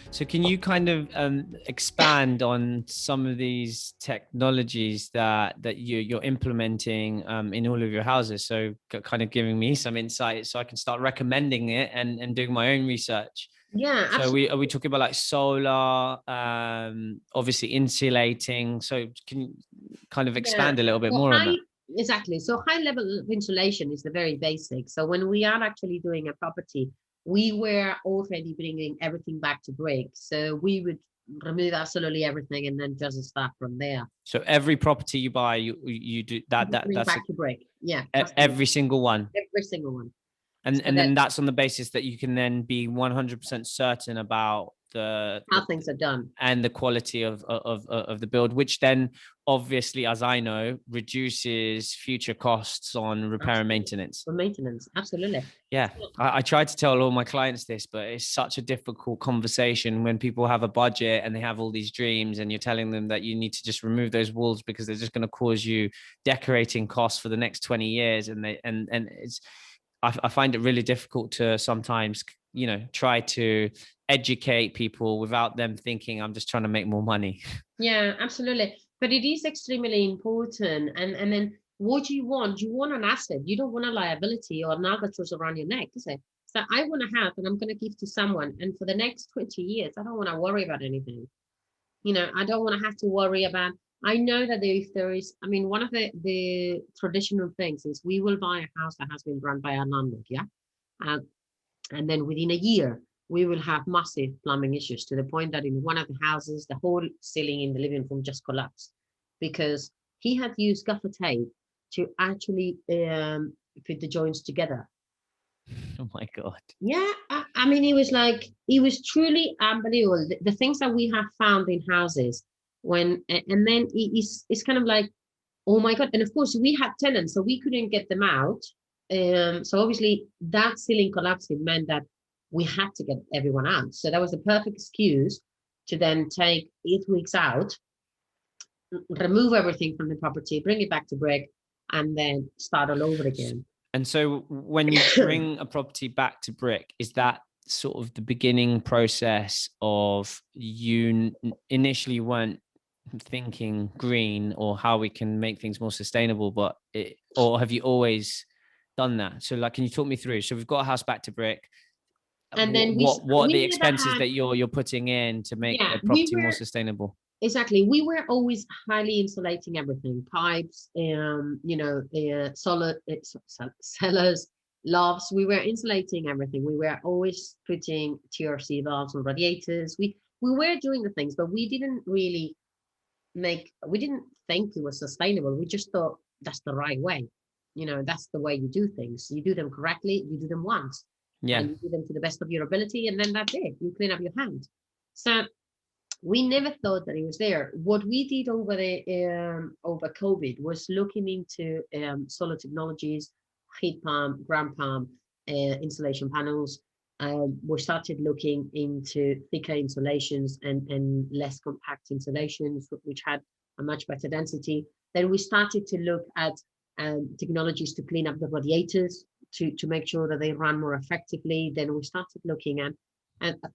So can you kind of expand on some of these technologies that you're implementing in all of your houses? So kind of giving me some insight so I can start recommending it and doing my own research. Yeah, so absolutely. are we talking about like solar, obviously insulating? So can you kind of expand a little bit more on that? Exactly. So high level of insulation is the very basic. So when we are actually doing a property, we were already bringing everything back to brick. So we would remove absolutely everything and then just start from there. So every property you buy, you do that. That's back to brick. Yeah. Every single one. Every single one. And then that's on the basis that you can then be 100% certain about how things are done and the quality of the build, which then obviously, as I know, reduces future costs on repair and maintenance. For maintenance, absolutely. Yeah, I try to tell all my clients this, but it's such a difficult conversation when people have a budget and they have all these dreams, and you're telling them that you need to just remove those walls because they're just going to cause you decorating costs for the next 20 years, and it's. I find it really difficult to sometimes, try to educate people without them thinking I'm just trying to make more money. Yeah, absolutely. But it is extremely important. And then what you want an asset. You don't want a liability or an albatross around your neck, is it? So I want a house and I'm going to give to someone. And for the next 20 years, I don't want to worry about anything. I don't want to have to worry about. I know that if there is, one of the traditional things is we will buy a house that has been run by our landlord, yeah? And then within a year, we will have massive plumbing issues to the point that in one of the houses, the whole ceiling in the living room just collapsed because he had used gaffer tape to actually put the joints together. Oh my God. Yeah, it was truly unbelievable. The things that we have found in houses and then it's kind of like, oh my God. And of course we had tenants, so we couldn't get them out. So obviously that ceiling collapsing meant that we had to get everyone out. So that was the perfect excuse to then take 8 weeks out, remove everything from the property, bring it back to brick, and then start all over again. And so when you bring a property back to brick, is that sort of the beginning process of you initially weren't thinking green or how we can make things more sustainable, or have you always done that? So like, can you talk me through? So we've got a house back to brick. And then what are the expenses that you're putting in to make a property more sustainable? Exactly. We were always highly insulating everything, pipes, solid cellars, lofts. We were insulating everything. We were always putting TRC valves on radiators. We were doing the things, but we didn't really we didn't think it was sustainable. We just thought that's the right way. That's the way you do things. You do them correctly. You do them once. Yeah. And you do them to the best of your ability. And then that's it. You clean up your hand. So we never thought that it was there. What we did over COVID was looking into solar technologies, heat pump, ground pump, insulation panels. We started looking into thicker insulations and less compact insulations, which had a much better density. Then we started to look at technologies to clean up the radiators to make sure that they run more effectively. Then we started looking at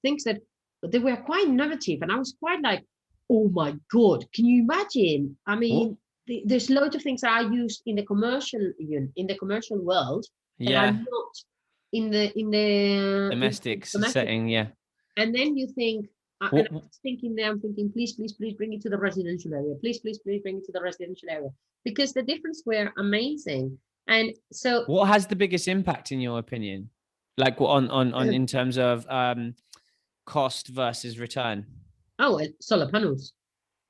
things that they were quite innovative, and I was quite like, oh my God, can you imagine? There's loads of things that I used in the commercial world that are not in the domestic setting. Yeah. And then you think, and I was thinking there, I'm thinking, please bring it to the residential area. Please bring it to the residential area, because the difference were amazing. And so, what has the biggest impact in your opinion, like on in terms of cost versus return? Solar panels.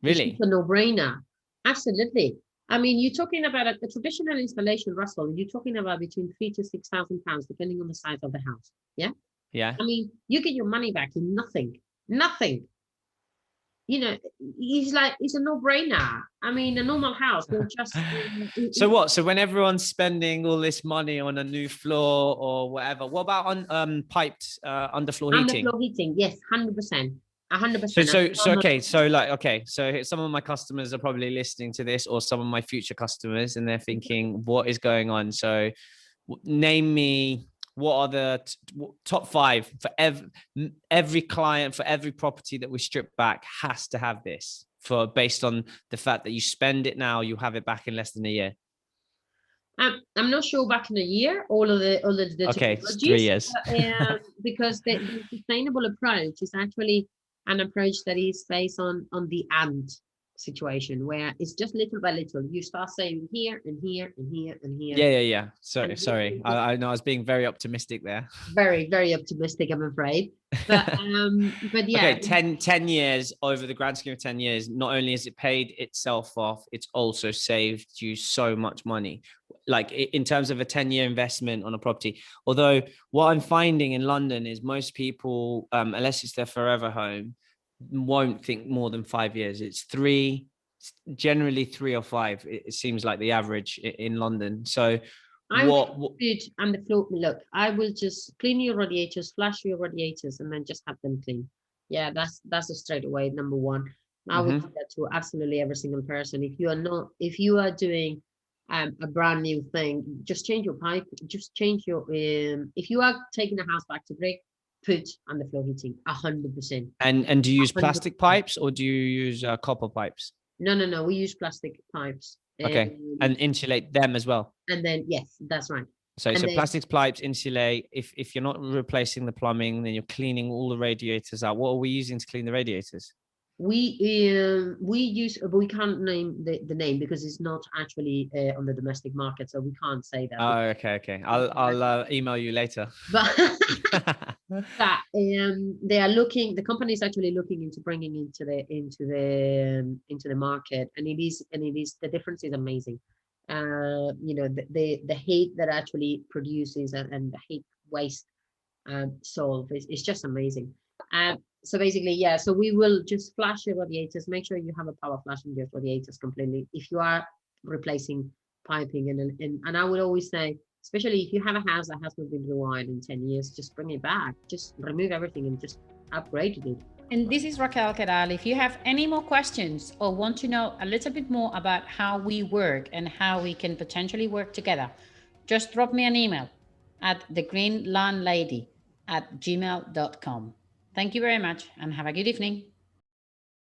Really? It's a no-brainer. Absolutely. You're talking about a traditional installation, Russell. You're talking about between £3,000 to £6,000, depending on the size of the house. Yeah. Yeah. You get your money back in nothing. It's a no-brainer. A normal house will just. So what? So when everyone's spending all this money on a new floor or whatever, what about on piped underfloor heating? Underfloor heating, yes, 100%. 100%. So some of my customers are probably listening to this, or some of my future customers, and they're thinking, what is going on? So name me, what are the top 5 for every client, for every property that we strip back has to have this, for based on the fact that you spend it now, you have it back in less than a year. I'm not sure back in a year, all of the Okay, it's 3 years. Because the sustainable approach is actually an approach that is based on the and situation, where it's just little by little. You start saving here and here and here and here. Yeah. Sorry. I know I was being very optimistic there. Very, very optimistic, I'm afraid. But yeah. Okay, 10 years, over the grand scheme of 10 years, not only has it paid itself off, it's also saved you so much money. Like in terms of a 10-year investment on a property. Although what I'm finding in London is most people, unless it's their forever home, won't think more than 5 years. It's generally 3 or 5. It seems like the average in London. So I will put on the floor. Look, I will just clean your radiators, flush your radiators, and then just have them clean. Yeah, that's a straight away number one. I would do that to absolutely every single person. If you are doing a brand new thing, just change your pipe. Just change your if you are taking a house back to brick, put on the floor heating 100%. And do you use plastic pipes, or do you use copper pipes? No. We use plastic pipes. Okay, and insulate them as well. And then yes, that's right. So plastic pipes, insulate. If you're not replacing the plumbing, then you're cleaning all the radiators out. What are we using to clean the radiators? We use, but we can't name the name because it's not actually on the domestic market, so we can't say that. Oh, okay. I'll email you later. But they are looking. The company is actually looking into bringing into the market, and it is the difference is amazing. The heat that actually produces and the heat waste solve is just amazing. So basically, yeah, so we will just flush your radiators. Make sure you have a power flush in your radiators completely. If you are replacing piping, and I would always say, especially if you have a house that has not been rewired in 10 years, just bring it back. Just remove everything and just upgrade it. And this is Raquel Cadal. If you have any more questions or want to know a little bit more about how we work and how we can potentially work together, just drop me an email at thegreenlandlady@gmail.com. Thank you very much and have a good evening.